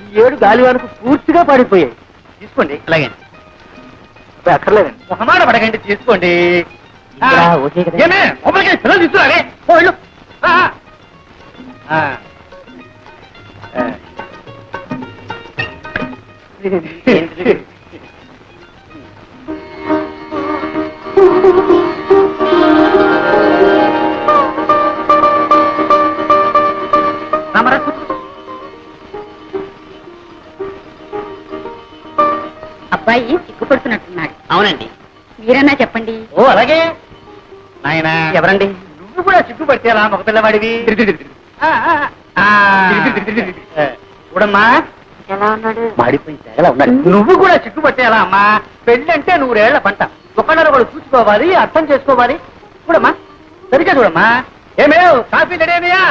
ఈ 7 గాలివానకు పూర్తిగా పాడిపోయాయి. తీసుకోండి. అలాగే అక్కర్లేదండి. మొహమాట పడకండి, తీసుకోండి. పిల్లలు తీసుకురారే వాళ్ళు. అబ్బాయి సిగ్గుపడుతున్నట్టున్నాడు. అవునండి. మీరన్నా చెప్పండి. ఓ అలాగే. నాయనా ఎవరండి? నువ్వు కూడా సిగ్గుపడితే అలా ఒక పిల్లవాడివి. చూడమ్మా ఎలా ఉన్నాడు? మాడిపోయి తెగలా ఉన్నాడు. నువ్వు కూడా సిగ్గుపడితే ఎలా అమ్మా? పెళ్ళంటే 100 ఏళ్ల పంట. ఒకళ్ళొకళ్ళు చూసుకోవాలి, అర్థం చేసుకోవాలి. చూడమ్మా, సరిగ్గా చూడమ్మా. ఏమేవ్ కాఫీ రెడీనయా?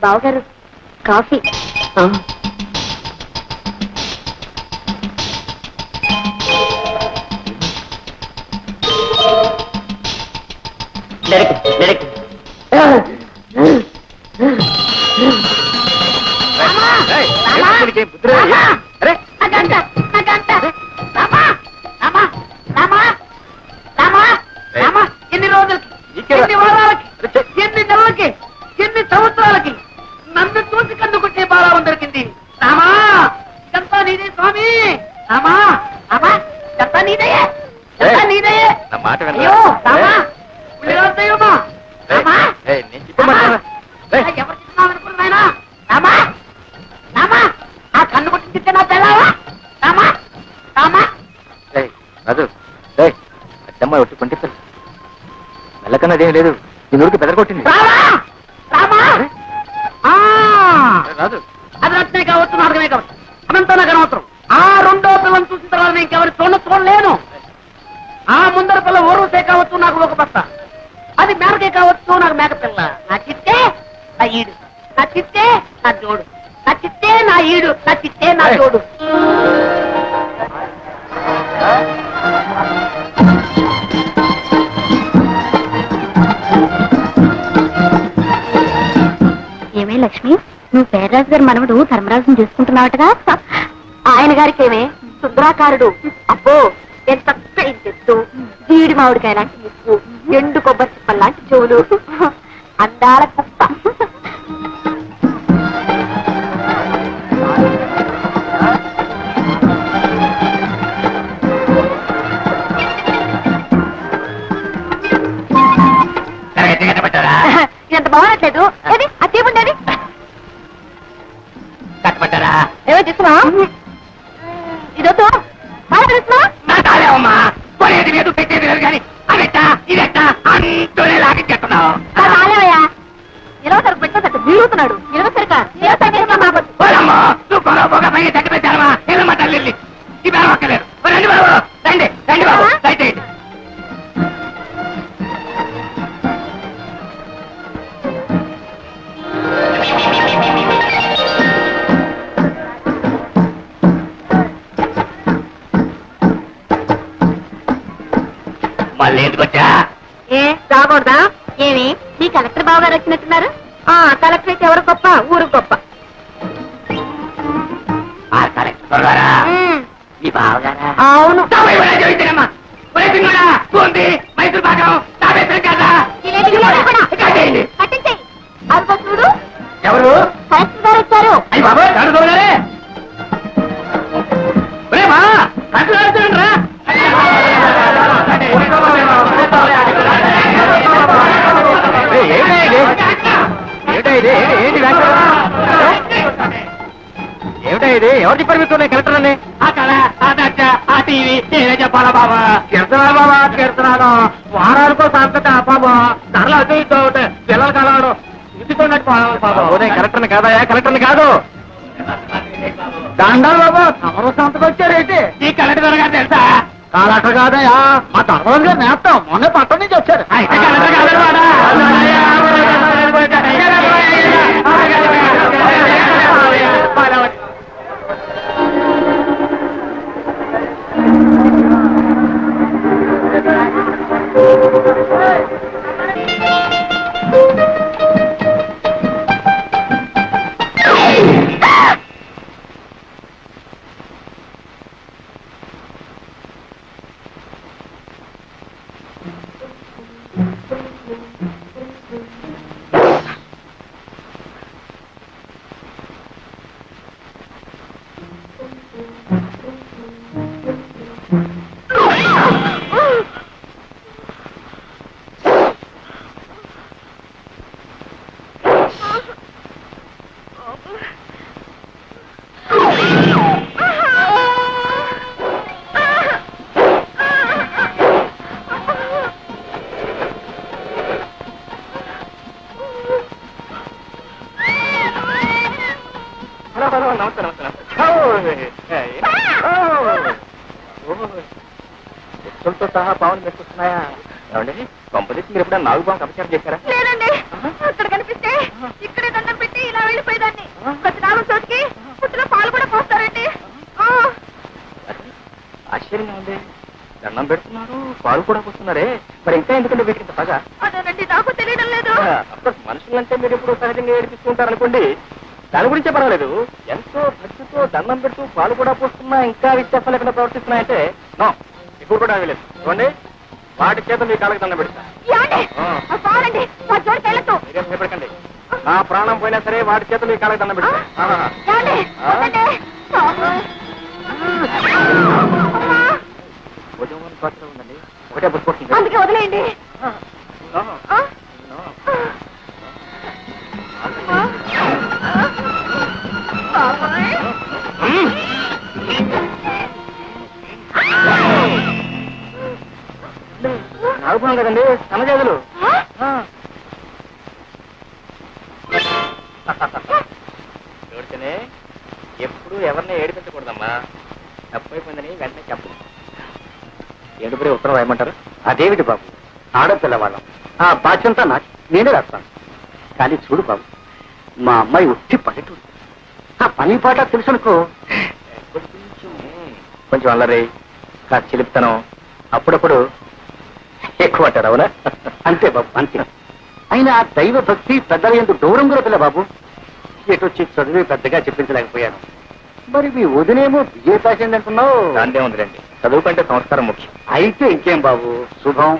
బావగారు కాఫీ. ఎన్ని రోజులకి, ఎన్ని వారాలకి, ఎన్ని నెలలకి, ఎన్ని సంవత్సరాలకి నన్ను చూసి కన్నుకుంటే బాలావం దొరికింది. రామా ఇదంతా నీదే స్వామి. రామా రామా ఇదంతా నీదయే, ఇదంతా నీదయే. అయ్యో రామా దైవమా. రామా ఎవరు చిన్నావు అనుకున్నాయనా? రామా రామా ఆ కన్ను కొట్టి తిట్టే నా పిల్లవా? రామా రామా రాజు అద్దమ్మ ఒట్టి కొంటి పిల్ల మెల్లకన్నదేం లేదు. ఈ నూరికి బెదరగొట్టింది. రాజు అది రత్నే కావచ్చు, నాటకమే కావచ్చు, అనంతా నాకు అనవసరం. ఆ 2వ పిల్లని చూసిన తర్వాత నేను ఎవరి చూడలేను. ఆ ముందర పిల్ల ఓర్వసే కావచ్చు, నాకు ఒక బస్త. అది మేనకే కావచ్చు, నాకు మేక పిల్ల. నా చిత్తే నా ఈడు, నా చిత్తే నా జోడు, నా చిత్తే నా ఈడు, నా చిత్తే నా జోడు. ఏమే లక్ష్మి, నువ్వు పేర్రాజు గారి మనవడు ధర్మరాజుని చేసుకుంటున్నావటగా? ఆయన గారికి ఏమే సుందరాకారుడు. అబ్బో ఎంత చెట్టు, జీడి మామిడికాయ లాంటి ముక్కు, ఎండు కొబ్బరి చిప్పల లాంటి చెవులు, అందాల కుప్ప. ఎంత బాగున్నట్లేదు. ఏది అదే ఉండేది కట్టబట్టారా? ఏమో తీసుకున్నా. ఇదొద్దు మాట్లాడేవమ్మా. కొనేది లేదు, పెట్టేది లేదు, కానీ అదెట్టా ఇదెట్టా అంటూనే లాగించేస్తున్నావు. ఇరవై సరుకు పెట్టేసట్టు వీరుతున్నాడు. ఇరవై సరికా నువ్వు కొన పోగా పైన దగ్గర పెట్టారమ్మా. ఏమమ్మా తల్లి ఈ బాబు అక్కర్లేదు. రండి బాబు, రండి రండి బాబు, రైట్ రైట్. మళ్ళీ ఎందుకు వచ్చా? ఏ రాకూడదా? ఏమి మీ కలెక్టర్ బాబు గారు వచ్చినట్టున్నారు? కలెక్టర్ అయితే ఎవరు గొప్ప, ఊరు గొప్ప. కలెక్టర్ గారా? మీ బావగారా? అవును. మైసూర్ పాకం చూడు, ఎవరు? కలెక్టర్ గారు వచ్చారు. అయ్యి బాబా కాడు దొరగారే మా కట్టు ఆడుతుండ్రా ఏమిటా ఇది? ఎవరు చెప్పారు మీకు కలెక్టర్ అని? ఆ కళ ఆ దచ్చ ఆ టీవీ ఏదో చెప్పాలా బాబా కీర్తనాలు బాబా కీర్తనాలు వారానికో సంతట బాబా ధరలు అటు ఇటు ఒకటి పిల్లలు కలవడం ఇదికున్నట్టు బాబా కలెక్టర్ని కాదయా, కలెక్టర్ని కాదు. దండాలు బాబా తమరు సంతకు వచ్చారేంటి ఈ కలెక్టర్ త్వరగా తెలుసా కలెక్టర్ కాదయా మా ధర్మరాజు గారు నేస్తాం మొన్న పట్టణం నుంచి వచ్చారు అయితే కలెక్టర్ కాదనమాట ఎత్తులతో సహా పావులు మెచ్చుకున్నాయా? ఏమండి కొంపదీసి మీరు ఎప్పుడైనా నాగుబాబు అపచారం చేశారా? లేదండి, అక్కడ కనిపిస్తే ఇక్కడే దండం పెట్టి ఇలా వెళ్ళిపోయేదాన్ని. ప్రతి నాలుగు చోటికి పుట్టిన పాలు కూడా పోస్తారండి. ఆశ్చర్యంగా ఉంది. దండం పెడుతున్నారు, పాలు కూడా పోస్తున్నారే, మరి ఇంకా ఎందుకంటే వీటికి ఇంత పగ? అదేనండి, నాకు తెలియడం లేదు. మనుషులంటే మీరు ఎప్పుడు సహజంగా ఏడిపిస్తుంటారు అనుకోండి, దాని గురించే పర్వాలేదు. ఎంతో భక్తితో దండం పెడుతూ పాలు కూడా పోస్తున్నా ఇంకా విశ్వాసం లేకుండా ప్రవర్తిస్తున్నాయంటే నో, ఇప్పుడు కూడా వెళ్ళలేదు. చూడండి, వాటి చేత మీ కాళ్ళకి దండం పెడతా. మీరేం భయపడకండి, నా ప్రాణం పోయినా సరే వాటి చేత మీ కాళ్ళకి దండం పెడతా. భోజనం పాత్ర ఉందండి, ఒకటే పుష్పం. అందుకే వదిలేయండి. నాగుపోయాం కదండి సన్నజాజులు. చూడితేనే ఎప్పుడు ఎవరిని ఏడిపించకూడదమ్మా. తప్పైపోయిందని వెంటనే చెప్పు. ఏడుపురే ఉత్తరం రాయమంటారు? అదేమిటి బాబు, ఆడపిల్లవాళ్ళం, ఆ బాధ్యంతా నాకు, నేనే రాస్తాను. కానీ చూడు బాబు, మా అమ్మాయి ఉట్టి పల్లెటూరు, ఆ పని పాట తెలుసునుకో. కొంచెం అల్లరి, కాస్త చిలిపితనం, అప్పుడప్పుడు ఎక్కువ అంటారు. అవునా? అంతే బాబు, అంతే. అయినా దైవ భక్తి పెద్దల ఎందుకు దూరం కూడా పిల్ల బాబు. ఎటొచ్చి చదివి పెద్దగా చెప్పించలేకపోయాను. మరి మీ వదినేమో బిఏ పాస్ అయింది అంటున్నావు. దాందే ఉందిలేండి, చదువు కంటే సంస్కారం ముఖ్యం. అయితే ఇంకేం బాబు, శుభం.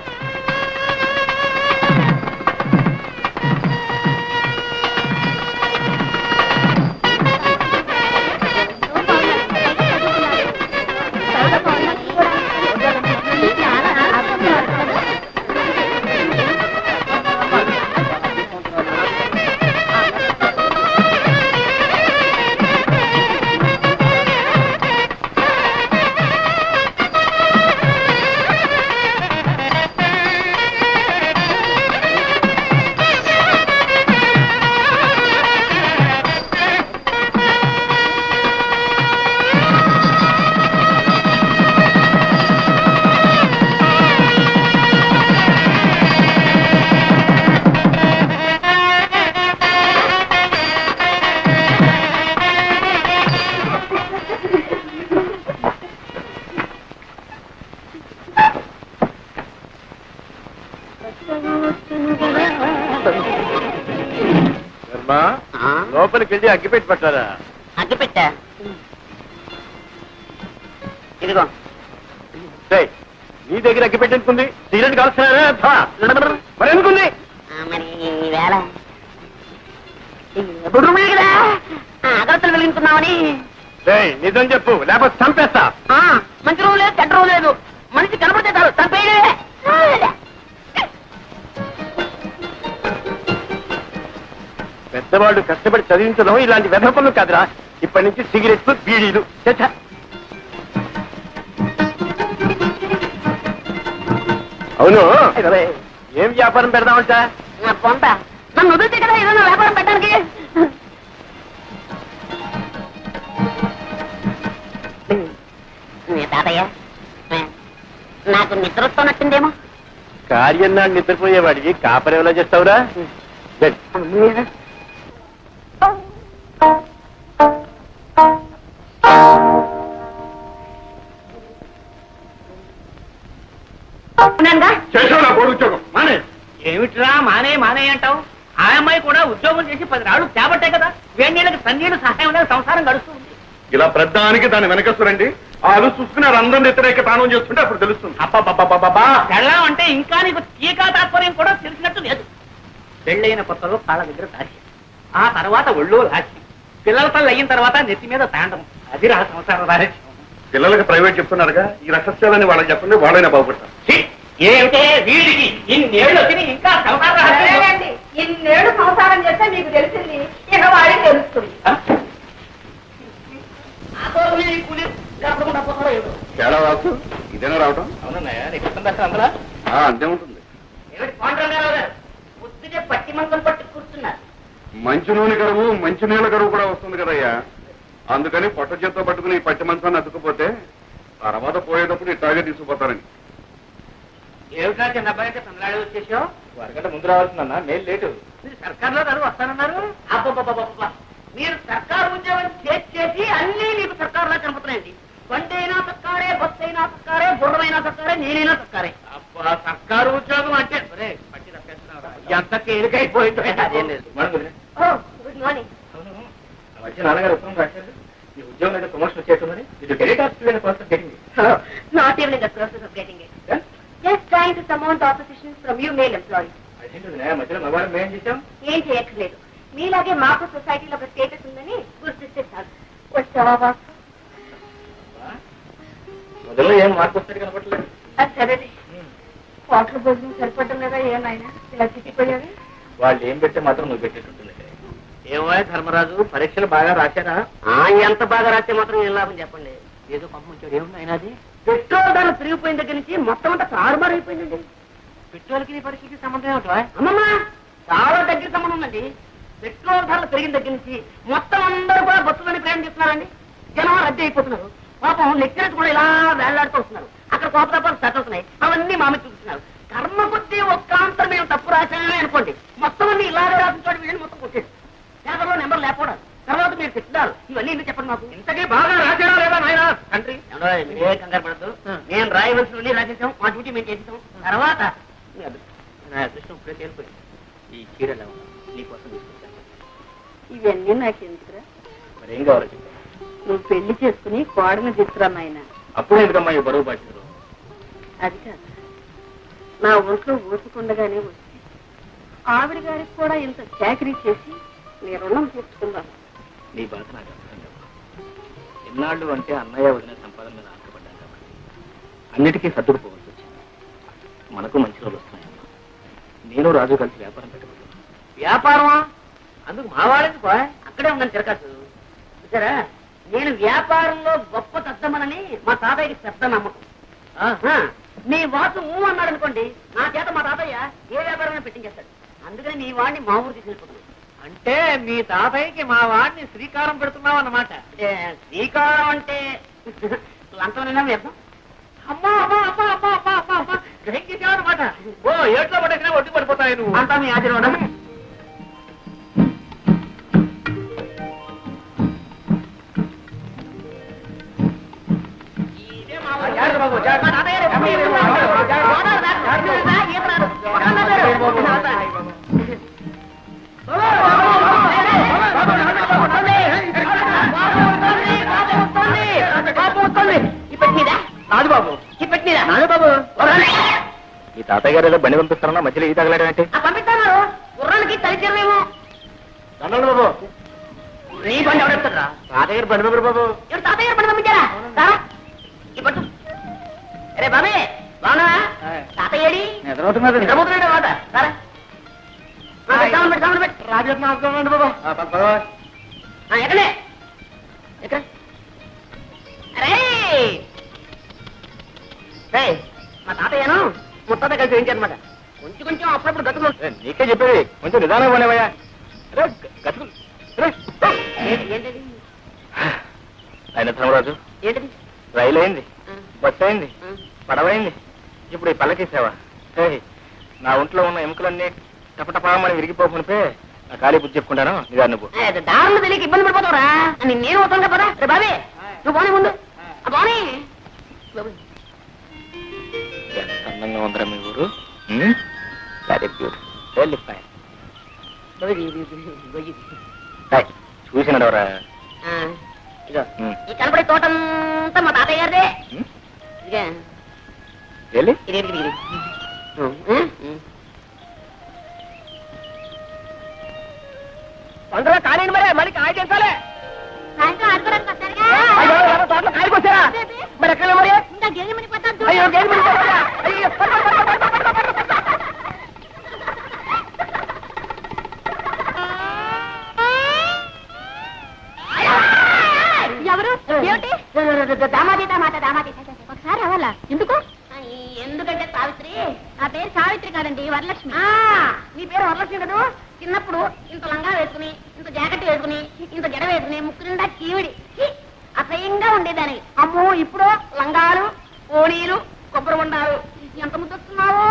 లోపలికి వెళ్ళి అగ్గిపెట్టి పట్టారా? అగ్గిపెట్టా, ఇదిగో. నీ దగ్గర అగ్గిపెట్టి ఎందుకుంది? సిగరెట్ కాల్స్తున్నారా? మరి ఎందుకుంది? మరి వేళ ఎప్పుడు కదా అగరత్తులు వెలిగించుకున్నామని. నిజం చెప్పు, లేకపోతే చంపేస్తా. మంచి రోజు లేదు, చెడ్డ రోజు లేదు. మనిషి కనపడితే చాలు చంపేయడే. పెద్దవాళ్ళు కష్టపడి చదివించడం ఇలాంటి వ్యధ పనులు కాదురా. ఇప్పటి నుంచి సిగరెట్లు, బీడీలు. చచ్చా. అవును, ఏం వ్యాపారం పెడదామంటా? పొంత నన్ను వదిలితే కదా ఏదైనా వ్యాపారం పెట్టడానికి. తాతయ్య, నాకు నిద్ర వస్తున్నట్టుందేమో. కార్యం నాడు నిద్రపోయేవాడికి కాపరి ఎవరో చేస్తావురా? ఏమిట్రా మానే మానే అంటావు? ఆ అమ్మాయి కూడా ఉద్యోగం చేసి 10 రాళ్ళు చేపట్టే కదా. వేణీళ్ళకి సన్నీళ్ళు సహాయం లేదు, సంసారం గడుస్తుంది. ఇలా ప్రధానికి దాని వెనకస్తురండి. వాళ్ళు చూసుకున్నారు అందరం వ్యతిరేక తానం చేస్తుంటే అప్పుడు తెలుస్తుంది. అబ్బా పెళ్ళం అంటే ఇంకా నీకు టీకా తాత్పర్యం కూడా తెలిసినట్టు లేదు. పెళ్ళైన కొత్తలో కాళ్ళ దగ్గర దాచి, ఆ తర్వాత ఒళ్ళో లాచి, పిల్లల తల్లి అయిన తర్వాత నెత్తి మీద తాండం. అది రా సంసారం రాజ్యం. పిల్లలకి ప్రైవేట్ చెప్తున్నారుగా, ఈ రహస్యాలని వాళ్ళకి చెప్పండి, వాళ్ళైనా బాగుపడతారు. ఏమిటే వీడికి ఇన్నేళ్ళు వచ్చి ఇంకా సంసారం రహస్యం? ఇన్నేళ్ళు సంసారం చేస్తే మీకు తెలిసింది, ఇక వాడికి తెలుస్తుంది. తేడా రాసు ఇదేనా రావటం? అవునన్నయ్య, నీకు అర్థం దర్శనం అందరా అంతే ఉంటుంది. ఏమిటి పాండ్రంగారావు గారు పొద్దుటే పట్టి మంచం పట్టి కూర్చున్నారు. మంచి నూనె కరువు, మంచి నీళ్ళ కరువు కూడా వస్తుంది కదయ్యా. అందుకని పొట్ట చేత్తో పట్టుకుని ఈ పట్టి మంచాన్ని అతుక్కుపోతే తర్వాత పోయేటప్పుడు ఇట్లాగే తీసుకుపోతారని. ఏమిటా చిన్న అబ్బాయి అంటే తమిళనాడు వచ్చేసావు? వరగంట ముందు రావాల్సిందన్నా, నేను లేటు. మీరు సర్కార్లో చదువు వస్తానన్నారు. అబ్బబ్బబ్బబ్బబ్బా, మీరు సర్కారు ఉద్యోగం చేసి అన్ని మీకు సర్కారులా కనపడుతున్నాయండి. బండి అయినా సర్కారే, బస్సు అయినా సర్కారే, గుర్రమైనా సర్కారే, నేనైనా సర్కారే. అబ్బా, సర్కారు ఉద్యోగం అంటే పట్టి తప్పేస్తున్నారా? ఎంత తేలికైపోయిందో. అదేం లేదు. Good morning. వచ్చి నాన్నగారు ఉత్తరం రాశారు, ఈ ఉద్యోగం అయితే ప్రమోషన్ వచ్చేస్తుందని. ఇది get getting Not even in the process of getting it. Just trying to surmount opposition from you male employees. అదేంటి మధ్యలో మగవారం మేము చేశాం. ఏం చేయక్కర్లేదు, మీలాగే మాకు సొసైటీలో ఒక స్టేటస్ ఉందని గుర్తిస్తే చాలు. వచ్చావా బాసు? మొదలు ఏం మార్పు వస్తాడు కనపడలేదు. సరే, హోటల్ భోజనం సరిపడ్డం లేదా ఏమైనా ఇలా చిక్కిపోయావి? వాళ్ళు ఏం పెడితే మాత్రం నువ్వు పెట్టేటుంటుంది. ఏమో ధర్మరాజు, పరీక్షలు బాగా రాశారా? ఎంత బాగా రాస్తే మాత్రం ఏం లాభం చెప్పండి. ఏదో పంపించాడు. ఏముంది ఆయన? అది పెట్రోల్ ధరలు పెరిగిపోయిన దగ్గర నుంచి మొత్తం అంతా తారుమారు అయిపోయిందండి. పెట్రోల్కి నీ పరీక్షకి సంబంధం ఏమిటో? అమ్మమ్మా, చాలా దగ్గర సంబంధం ఉందండి. పెట్రోల్ ధరలు పెరిగిన దగ్గర నుంచి మొత్తం అందరూ కూడా బస్సులని ప్రయాణం చేస్తున్నారండి. జనం రద్దీ అయిపోతున్నారు. పాపం లెక్చరర్స్ కూడా ఇలా వేళ్లాడుతూ వస్తున్నారు. అక్కడ కోపతాపాలు సెట్ అవుతున్నాయి. అవన్నీ మామ చూపిస్తున్నారు. కర్మ కొద్దీ ఒక్క అంతా మేము తప్పు రాశామే అనుకోండి, మొత్తం అన్ని ఇలాగే రాసిన చోట వీళ్ళని మొత్తం కొట్టేది. పేపర్లో నెంబర్ లేకపోవడం, తర్వాత మీరు తిట్టారు. ఇవన్నీ ఎందుకు చెప్పండి మాకు? ఇంతకీ బాగా రాశారా లేదా నాయన తండ్రి? ఏ కంగారు పడద్దు, నేను రాయవలసినవన్నీ రాసేసాం. మా డ్యూటీ మేము చేసేసాం. తర్వాత నా అదృష్టం ఇప్పుడే తేలిపోయింది. ఈ చీరలు నీకోసం తీసుకొచ్చాను. ఇవన్నీ నాకు ఎందుకురా? మరి ఏం కావాలి చెప్పు. నువ్వు పెళ్లి చేసుకుని కోడని తీసుకురా నాయన. అప్పుడు ఎందుకమ్మా ఈ బరువు బాధ్యతలు? అది కాదు, నా ఒంట్లో ఊసుకుండగానే వచ్చి ఆవిడ గారికి కూడా ఇంత చాకరీ చేసి నీ రుణం తీర్చుకుందాను. నీ బాధ నాకు అర్థం కాదు. ఎన్నాళ్ళు అంటే అన్నయ్య వదిన సంపాదన మీద ఆశపడ్డాను కాబట్టి అన్నిటికీ సర్దుకుపోవాల్సి వచ్చింది. మనకు మంచి రోజులు వస్తున్నాయమ్మా. నేను రాజు కలిసి వ్యాపారం పెట్టబోతున్నాను. వ్యాపారమా? అందుకు మా వాడేందుకు? అక్కడే ఉందని తిరగచ్చు. సరే, నేను వ్యాపారంలో గొప్ప తద్దమనని మా తాతయ్యకి పెద్ద నమ్మకం. మీ వాసు అన్నాడు అనుకోండి, నా చేత మా తాతయ్య ఏ వ్యాపారమైనా పెట్టించేస్తాడు. అందుకని మీ వాడిని మా ఊరు తీసుకెళ్ళిపోతున్నాను. అంటే మీ తాతయ్యకి మా వాడిని శ్రీకారం పెడుతున్నావు అన్నమాట. శ్రీకారం అంటే లంచమైనా వ్యర్థం. అమ్మా అమ్మా అమ్మా అమ్మా అమ్మా అమ్మా అమ్మా గ్రహించేసావు అనమాట. ఓ ఏట్లో పడేసినా ఒడ్డు పడిపోతాయి నువ్వు. అంతా మీ ఆశీర్వాదం. ఈ తాతయ్య గారు ఏదో బండి పంపిస్తారన్నా మధ్యలో ఈ తగలడం అంటే పంపిస్తాను. గుర్రానికి తలిచేమేమో. బాబు నీ బండి ఎవరెత్తారా? తాతయ్య బండి దగ్గర బాబు. ఎవరు తాతయ్య గారు బండి పంపించారా? సారా ఈ పట్టు. అరే బాబే బాగున్నా? తాతయ్య ఏడి? నిద్రపోతున్నది. నిద్రపోతున్నాడు మాట. సారా పెట్టు. రాజరత్న ఆపుకోండి బాబు. ఎక్కడే ఎక్కడ? అరే మా తాతయ్యను ముత్తాత కలిసి వేయించారనమాట. కొంచెం కొంచెం అప్పుడప్పుడు గతులు. నీకే చెప్పేది కొంచెం నిదానం పోలేవయ్యా. గతులు ఏంటది? ఆయన ధర్మరాజు, ఏంటది? రైలు అయింది, బస్సు అయింది, పడవైంది, ఇప్పుడు ఈ పల్లకేసావా? నా ఒంట్లో ఉన్న ఎముకలన్నీ టపటపామని విరిగిపోకునిపే నా ఖాళీ బుద్ధి చెప్పుకుంటాను. నిదాన్ని నువ్వు దారులు తెలియక ఇబ్బంది పడిపోతావురా. నేను అవుతాను కదా. రే బాబే నువ్వు పోనీ ముందు. పోనీ ఎంత అందంగా ఉందిరా మీ ఊరు. Very beautiful, very fine. చూసినడవరా? ఇదో ఈ కనపడే తోటంతా మా తాతయ్య గారిదే. ఇదిగా వెళ్ళి ఇది తొందరగా కానివ్వండి మరి. మళ్ళీ కాయ చేస్తాలే. సాయంత్రం ఆడుకోవడానికి వస్తారుగా? తోటలో కాయకు వచ్చారా? మరి ఎక్కడ మరి? ఇంకా గేదె మునిగిపోతాను. అయ్యో గేదె మునిగిపోతుందా? అయ్యో. ఎవరు? ఏమిటి? దామాదీత మాట దామాదీత. ఒకసారి అవ్వాలా? ఎందుకు? ఎందుకంటే సావిత్రి. నా పేరు సావిత్రి కాదండి, వరలక్ష్మి. నీ పేరు వరలక్ష్మి కదా. చిన్నప్పుడు ఇంత లంగా వేసుకుని, ఇంత జాకెట్ వేసుకుని, ఇంత జడ వేసుకుని, ముక్కు నిండా కీవిడి అసహ్యంగా ఉండేదాన్ని. అమ్మో ఇప్పుడు లంగాలు, ఓణీలు, కొబ్బరి ఉండాలు. ఎంత ముద్దొస్తున్నావో.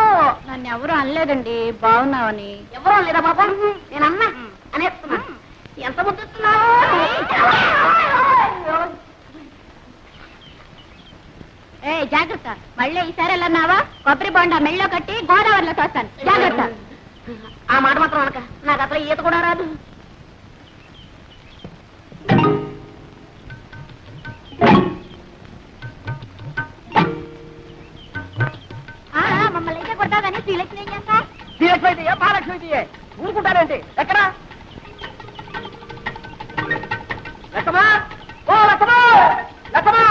నన్ను ఎవరు అనలేదండి, బాగున్నావని. ఎవరో లేదా బాబా? నేను అన్నా అనేస్తున్నా. ఎంత ముద్దొస్తున్నావో. ఏ జాగ్రత్త, మళ్ళీ ఈసారి వెళ్ళన్నావా కొబ్బరి బొండా మెళ్ళో కట్టి గోదావరిలో తోస్తాను. జాగ్రత్త. ఆ మాట మాత్రం అనక. నాకు అసలు ఈత కూడా రాదు. మమ్మల్ని అయితే కొట్టాదని శ్రీలక్ష్మి ఏం చేస్తా? శ్రీలక్ష్మి అయితే మహాలక్ష్మి అయితే ఊరుకుంటారేంటి? ఎక్కడా లక్కమా? ఓ లక్కమా, లక్కమా.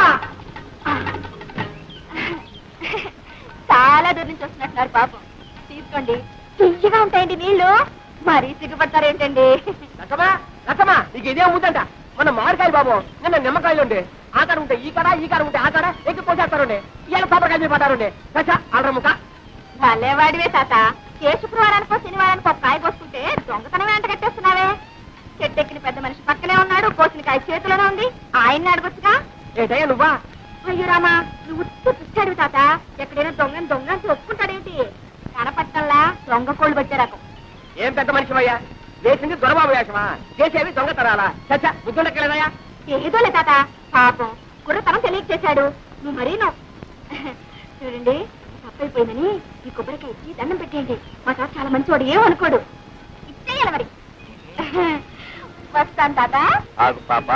చాలా దూరం నుంచి వస్తున్నట్టున్నారు పాపం. తీసుకోండి, తీయగా ఉంటాయండి నీళ్లు. మరీ సిగ్గుపడతారేంటండి? లక్కమా, లక్కమా, నీకు ఇదే ముద్దంట. మన మామిడికాయలు బాబు, నిన్న నిమ్మకాయలు ఉండే. ఆ కాడ ఉంటే ఈ కాడ, ఈ కాడ ఉంటే ఆ కాడ ఎక్కి పోసేస్తారండి. ఇవాళ కొబ్బరికాయ మీద పడ్డారండి. దశ అల్ర ముఖ. భలేవాడివే తాత. ఏ శుక్రవారానికో శనివారానికో కాయ కోసుకుంటే దొంగతనం వెంట కట్టేస్తున్నావే. చెట్టెక్కిన పెద్ద మనిషి పక్కనే ఉన్నాడు, కోసిన కాయ చేతిలోనే ఉంది. ఆయన్ని అడగొచ్చుగా. ఏంటయ్యా నువ్వా? అయ్యో రామా, నువ్వు పిచ్చాడు తాత. ఎక్కడైనా దొంగని దొంగ అని ఒప్పుకుంటాడేంటి? కనపట్టల్లా దొంగ కోళ్ళు వచ్చే రకం. ఏం పెద్ద మనిషివయ్యా? వేసింది దొరబాబు వేషమా? చేసేవి దొంగతనాలా? చచ్చ బుద్ధుండక్కలేదయ్యా? ఏదోలే తాత, పాపం కుర్రతనం తెలియక చేశాడు. నువ్వు మరీను. చూడండి, తప్పైపోయిందని ఈ కొబ్బరికాయ ఇచ్చి దండం పెట్టేయండి. మా తాత చాలా మంచివాడు, ఏమనుకోడు. ఇచ్చేయాలి మరి. వస్తాను తాత. ఆగు పాప,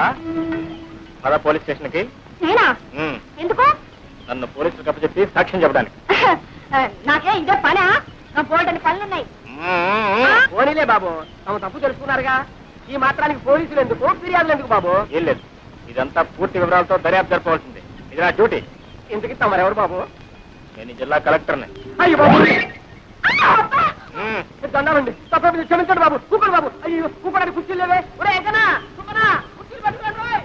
పద పోలీస్ స్టేషన్ కి. నేనా? ఎందుకు? నన్ను పోలీసులకు అప్పచెప్పి సాక్ష్యం చెప్పడానికి. నాకే ఇదే పనా? నా పోటీ పనులున్నాయి. పోనీలే బాబు, తమ తప్పు తెలుసుకున్నారుగా. ఈ మాత్రానికి పోలీసులు ఎందుకు, ఫిర్యాదులు ఎందుకు బాబు? ఏం లేదు, ఇదంతా పూర్తి వివరాలతో దర్యాప్తు జరపవలసింది. ఇది నా డ్యూటీ. ఇంతకి తమరెవరు బాబు? నేను ఈ జిల్లా కలెక్టర్ని. అయ్యో బాబు, దండాలండి. తప్ప క్షమించండి బాబు. కూపడు బాబు. అయ్యో కూపడానికి కుర్చీలు లేవే. ఒరే ఎక్కనా కూపనా, కుర్చీలు పట్టుకోండి.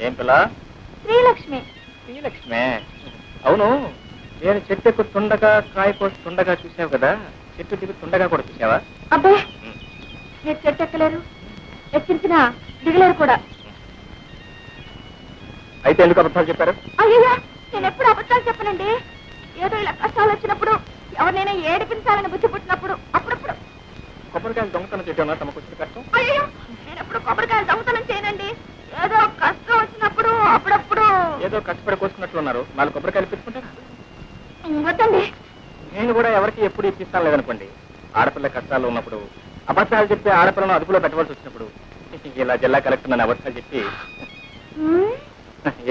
ఏం పిల్ల? శ్రీలక్ష్మి. శ్రీలక్ష్మే. అవును, నేను చెట్టు ఎక్కుతుండగా కాయ కోస్తుండగా చూసావు కదా, చెట్టు దిగుతుండగా కూడా చూసావా? అబ్బే, మీరు చెట్టు ఎక్కలేరు, ఎక్కించినా దిగలేరు కూడా. అయితే ఎందుకు అబద్ధాలు చెప్పారు? అయ్యయ్యా, నేను ఎప్పుడు అబద్ధాలు చెప్పనండి. ఏదో ఇలా కష్టాలు వచ్చినప్పుడు, ఎవరినైనా ఏడిపించాలని బుద్ధి పుట్టినప్పుడు అప్పుడప్పుడు. కొబ్బరికాయలు దొంగతనం చేయడం తమకు వచ్చిన కష్టం? అయ్యో, నేను ఎప్పుడు కొబ్బరికాయలు దొంగతనం చేయనండి. ఏదో కష్టం వచ్చినప్పుడు అప్పుడప్పుడు. ఏదో కష్టపడి కోసుకున్నట్లు ఉన్నారు, 4 కొబ్బరికాయలు పెట్టుకుంటారా? వద్దండి. నేను కూడా ఎవరికి ఎప్పుడు ఇప్పిస్తాను లేదనుకోండి. ఆడపిల్ల కష్టాల్లో ఉన్నప్పుడు, అబద్ధాలు చెప్పి ఆడపిల్లను అదుపులో పెట్టవలసి వచ్చినప్పుడు ఇలా జిల్లా కలెక్టర్ నన్ను అబద్ధాలు చెప్పి.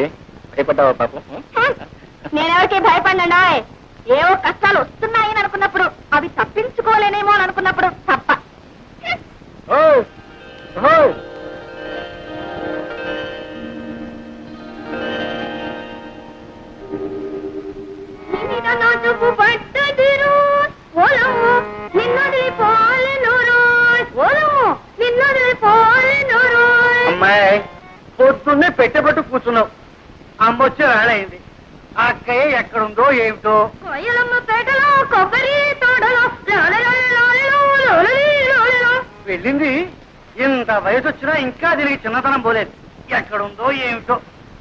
ఏ భయపడ్డావా పాపం? నేనెవరికి భయపడినా ఏవో కష్టాలు వస్తున్నాయని అనుకున్నప్పుడు అవి తప్పించుకోలేనేమో అని అనుకున్నప్పుడు తప్ప. అమ్మాయి పొద్దున్నే పెట్టబట్టు కూర్చున్నావు. అమ్మొచ్చి వేళయింది. ఆ అక్కయ్య ఎక్కడుందో ఏమిటో. వెళ్ళింది. ఇంత వయసు వచ్చినా ఇంకా దీనికి చిన్నతనం పోలేదు. ఎక్కడుందో ఏమిటో.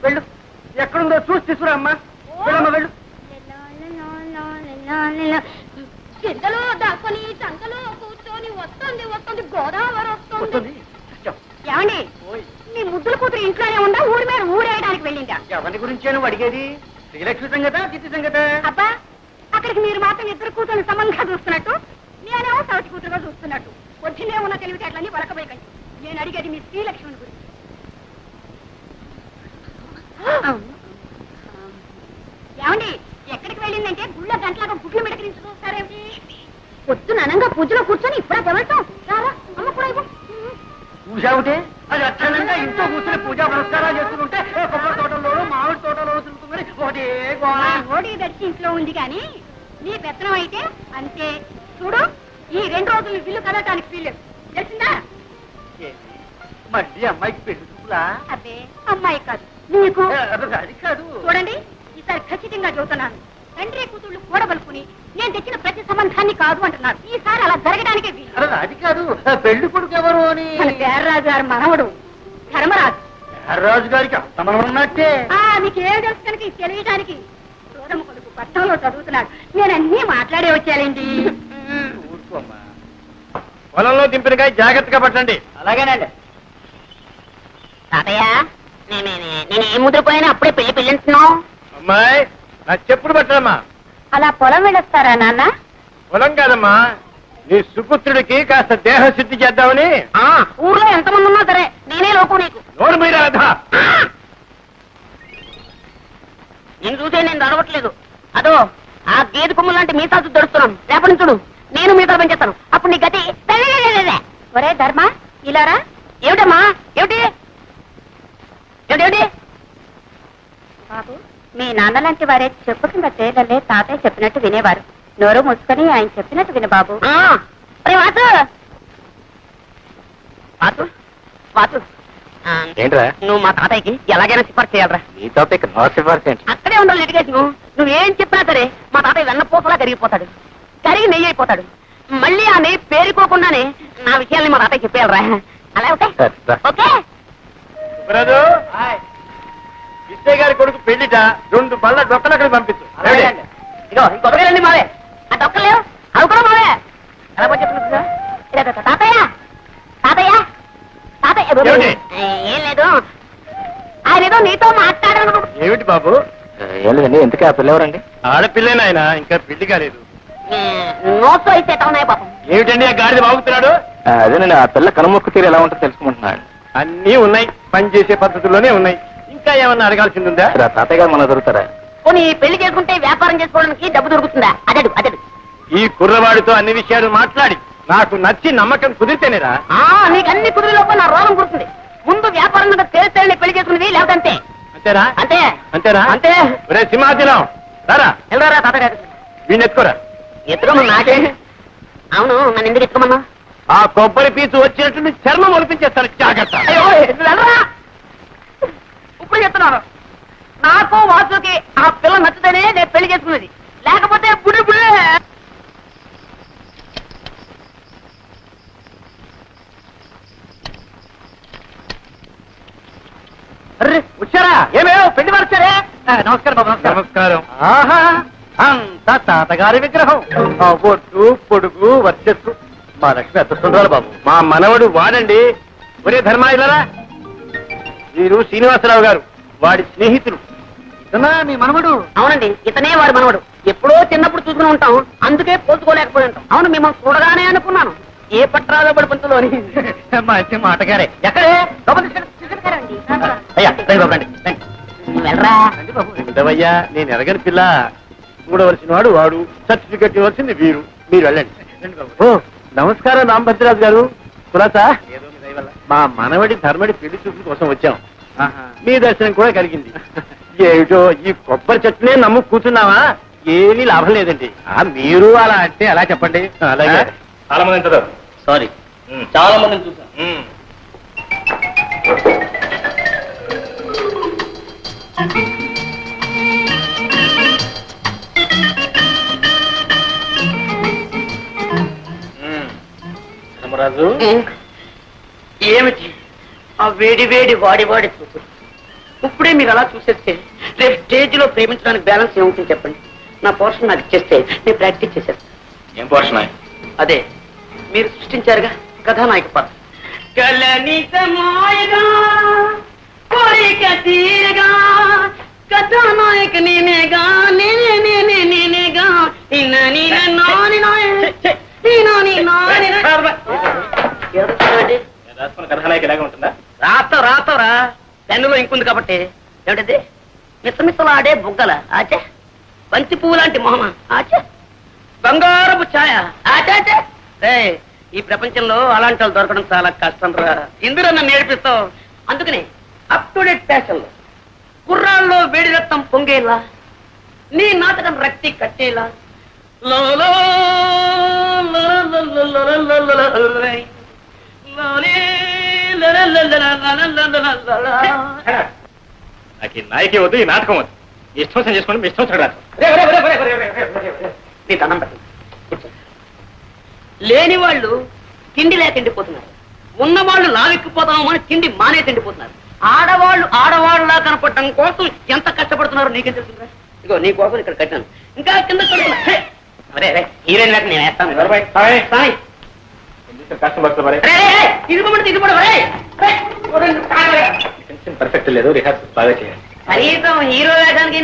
వెళ్ళు, ఎక్కడుందో చూసి తీసుకురా అమ్మా. వెళ్ళమ్మా వెళ్ళు. కిందలో దాక్కుని సంకలో కూర్చొని వస్తుంది వస్తుంది గోదావరి వస్తుంది. ఏమండి మీ ముద్దుల కూతురు ఇంట్లోనే ఉందా ఊరి మీద ఊరేయడానికి వెళ్ళిందా? ఎవరి గురించి నువ్వు అడిగేది? శ్రీలక్ష్మి సంగత చిత్తి సంగత? అబ్బా అక్కడికి మీరు మాత్రం ఇద్దరు కూతురు సమంగా చూస్తున్నట్టు నేనేమో సవతి కూతురుగా చూస్తున్నట్టు వచ్చినే ఉన్న తెలివితేటలన్నీ వలకబోయకండి. నేను అడిగేది మీ శ్రీలక్ష్మిని గురించి. ఏమండి ఎక్కడికి వెళ్ళిందంటే గుళ్ళ గంటలాగా గుడ్లు మిడకరించి చూస్తారేమిటి? పొద్దున అనంగా పూజలో కూర్చొని ఇప్పుడే తెవటం రారా అమ్మ కూడా ఇవ్వు. పూజావుటే అది అచ్చనంగా ఇంట్లో కూర్చొని పూజా పురస్కారాలు చేస్తుంటే కొబ్బరి తోటలోనూ మామిడి తోటలోనూ తిరుగుతుంది. ఒకటే ఓడి దర్శి ఇంట్లో ఉంది కానీ నీ పెత్తనం అయితే అంతే. చూడు ఈ 2 రోజులు బిల్లు కదటానికి వీల్లేదు తెలిసిందా? మళ్ళీ అమ్మాయికి పెళ్లి చూపులా? అబ్బే అమ్మాయి కాదు నీకు. అది కాదు. చూడండి ఈసారి ఖచ్చితంగా చెబుతున్నాను. తండ్రి కూతుళ్ళు కూడబలుకుని నేను తెచ్చిన ప్రతి సంబంధాన్ని కాదు అంటున్నారు. ఈసారి అలా జరగడానికే వీలు. అది కాదు. పెళ్లి కొడుకు ఎవరు అని? మన పేర్రాజు గారి మనవడు ధర్మరాజు. రాజు గారికి అంతమనం ఉన్నట్టే. మీకేం తెలుసు కనుక ఇది తెలియడానికి. సోదమ్మ కొడుకు పట్టణంలో చదువుతున్నాడు. నేను అన్నీ మాట్లాడే వచ్చానండి. ఊరుకోమ్మా. పొలంలో దింపినకాయ జాగ్రత్తగా పట్టండి. అలాగేనండి. తాతయ్య నేను ఏం ముద్రపోయినా అప్పుడే పెళ్లి పెళ్ళంటున్నావు. అమ్మాయి నా చెప్పుడు పట్టడమ్మా. అలా పొలం వెళ్ళొస్తారా నాన్న? పొలం కాదమ్మా, నీ సుపుత్రుడికి కాస్త దేహశుద్ధి చేద్దామని. ఊర్లో ఎంతమంది ఉన్నా సరే నేనే లోకు నీకు. నోరు మీద రాధా. నేను చూసే నేను నడవట్లేదు. అదో ఆ గేదె కొమ్ము లాంటి మీసాలు దొరుకుతున్నాను. రేపటి చూడు నేను మీసాలు పెంచేస్తాను. అప్పుడు నీ గతి. ఒరే ధర్మ ఇలారా. ఏమిటమ్మా ఏమిటి ఏమిటి? బాబు మీ నాన్న లాంటి వారే చెప్పు కింద తేలలే తాతయ్య చెప్పినట్టు వినేవారు. నోరు మూసుకొని ఆయన చెప్పినట్టు విను బాబు. ఏంట్రా నువ్వు మా తాతయ్యకి ఎలాగైనా సిఫార్సు చేయాలరా. నీ తాతయ్యకి నా సిఫార్సు ఏంటి? అక్కడే ఉండాలి లిటిగేషన్. నువ్వేం చెప్పినా సరే మా తాతయ్య వెన్న పూసలా కరిగిపోతాడు. కరిగి నెయ్యి అయిపోతాడు. మళ్ళీ ఆ నెయ్యి పేరుకోకుండానే నా విషయాల్ని మా తాతయ్య చెప్పేయాలరా. అలా ఓకే ఓకే. బ్రదు విజయ్ గారి కొడుకు పెళ్లిట 2 బళ్ళ డొక్కలు అక్కడ పంపించు. ఇదో ఇంకొకరండి మావే. ఆ డొక్కలేవు అవి కూడా మావే. ఎలా చెప్తున్నా తాతయ్య తాతయ్య తాతయ్య ఏం లేదు. ఆయన ఏదో నీతో మాట్లాడాను. ఏమిటి బాబు? ఏం లేదండి. ఎందుకే ఆ పిల్ల ఎవరండి? ఆడపిల్లేనాయన, ఇంకా పెళ్లి కాలేదు. నోట్స్ అయితే ఉన్నాయి పాపం. ఏమిటండి ఆ గాడిద బాగుతున్నాడు? అదేనండి, ఆ పిల్ల కనుమొక్కు తీరు ఎలా ఉంటుందో తెలుసుకుంటున్నాడు. అన్నీ ఉన్నాయి, పనిచేసే పద్ధతుల్లోనే ఉన్నాయి. ఇంకా ఏమన్నా అడగాల్సింది ఉందా? తాతయ్య గారు మన దొరుకుతారా? పోనీ పెళ్లి చేసుకుంటే వ్యాపారం చేసుకోవడానికి డబ్బు దొరుకుతుందా? అదడు అదడు. ఈ కుర్రవాడితో అన్ని విషయాలు మాట్లాడి నాకు నచ్చి నమ్మకం కుదిరితేనేరా. నీకు అన్ని కుదిరిలోపు నా రోగం కుడుతుంది. ముందు వ్యాపారం మీద తేలితేనే పెళ్లి చేసుకునేది, లేదంటే అంతేరా? అంతే అంతేరా? అంతే. ఒరే సింహాచలం రారా. వెళ్ళరా తాతగారు. వీడిని ఎత్తుకోరా. ఎత్తుకోమన్నా నాకే. అవును నన్ను ఎందుకు ఎత్తుకోమన్నా? ఆ కొబ్బరి పీచు వచ్చినట్టు చర్మం ఒలిపించేస్తాను. జాగ్రత్త. వెళ్ళరా. ఇప్పుడు చెప్తున్నారు నాకు వాసుకి ఆ పిల్ల నచ్చితేనే నేను పెళ్లి చేసుకున్నది, లేకపోతే బుడి బుడే. వచ్చారా? ఏమే పెళ్లి వారు వచ్చారే? నమస్కారం బాబు. నమస్కారం. ఆహా అంత తాతగారి విగ్రహం. ఒట్టు పొడుగు వర్చస్సు. మా లక్ష్మి అత్తస్తుండాలి బాబు. మా మనవడు వాడండి. ఒరే ధర్మా ఇలారా. వీరు శ్రీనివాసరావు గారు, వాడి స్నేహితులు. మీ మనవడు? అవునండి, ఇతనే వాడు మనవడు. ఎప్పుడో చిన్నప్పుడు చూసుకుని ఉంటాం, అందుకే పోల్చుకోలేకపోయి ఉంటాం. అవును మిమ్మల్ని చూడగానే అనుకున్నాను ఏ పట్రాలో పడి పంతులు అని. మంచి మాటగారే. ఎక్కడే? నువ్వు వెళ్ళరా రండి బాబు. ఉండవయ్యా, నేను ఎరగని పిల్ల. చూడవలసిన వాడు వాడు, సర్టిఫికెట్ ఇవ్వాల్సింది మీరు వెళ్ళండి. రండి బాబు. ఓ నమస్కారం రాంభద్రరాజు గారు. కులాసా మా మనవడి ధర్మడి పెళ్లి చూపుల కోసం వచ్చాం. మీ దర్శనం కూడా కలిగింది. ఏమిటో ఈ కొబ్బరి చెట్టునే నమ్ము కూర్చున్నావా? ఏమీ లాభం లేదండి. మీరు అలా అంటే అలా చెప్పండి. అలాగే. చాలా మంది ఉంటారు. సారీ, చాలా మందిని చూసాం. ధర్మరాజు, ఏమిటి ఆ వేడి వేడి వాడి వాడి చూపు? ఇప్పుడే మీరు అలా చూసేస్తే రేపు స్టేజ్ లో ప్రేమించడానికి బ్యాలెన్స్ ఏముంటుంది చెప్పండి. నా పోర్షన్ నాకు ఇచ్చేస్తే నేను ప్రాక్టీస్ చేసేస్తాను. ఏం పోషణ? అదే మీరు సృష్టించారుగా కథానాయక పాత్ర. కలనితమాయగా కోరిక తీరగా కథానాయక నేనేగా నేనేగా కథానాయక ఇలాగే ఉంటుందా? రాతరా పెన్నులో ఇంకుంది కాబట్టి. ఏమిటది? మిసమిసలాడే బుగ్గల ఆచే, బంతి పువ్వు లాంటి మొహమ ఆచే, బంగారపు ఛాయ ఆచాచే. ఈ ప్రపంచంలో అలాంటి వాళ్ళు దొరకడం చాలా కష్టం రా. ఇందులో నన్ను నేర్పిస్తావు. అందుకని అప్ టు డేట్ ఫ్యాషన్ లో కుర్రాల్లో వేడి రక్తం పొంగేలా, నీ నాటకం రక్తి కట్టేలా నాకు ఈ నాయకే వద్దు, ఈ నాటకం వద్దు. ఇష్టం వచ్చిన చేసుకోండి, మీ ఇష్టం వచ్చాడు. నీ దండం పెట్టండి. లేని వాళ్ళు తిండి లేక తిండిపోతున్నారు, ఉన్నవాళ్ళు లావెక్కిపోతాము అని తిండి మానే తిండిపోతున్నారు. ఆడవాళ్ళు ఆడవాళ్ళలా కనపడటం కోసం ఎంత కష్టపడుతున్నారో నీకేం తెలుస్తుందా? ఇగో నీ కోసం ఇక్కడ కట్టాను, ఇంకా కింద అరే హీరోయిన్ లేక నేను వేస్తాను. పర్ఫెక్ట్ లేదు, రిహార్సల్ బాగా చేయాలి. కనీసం హీరో వేయడానికి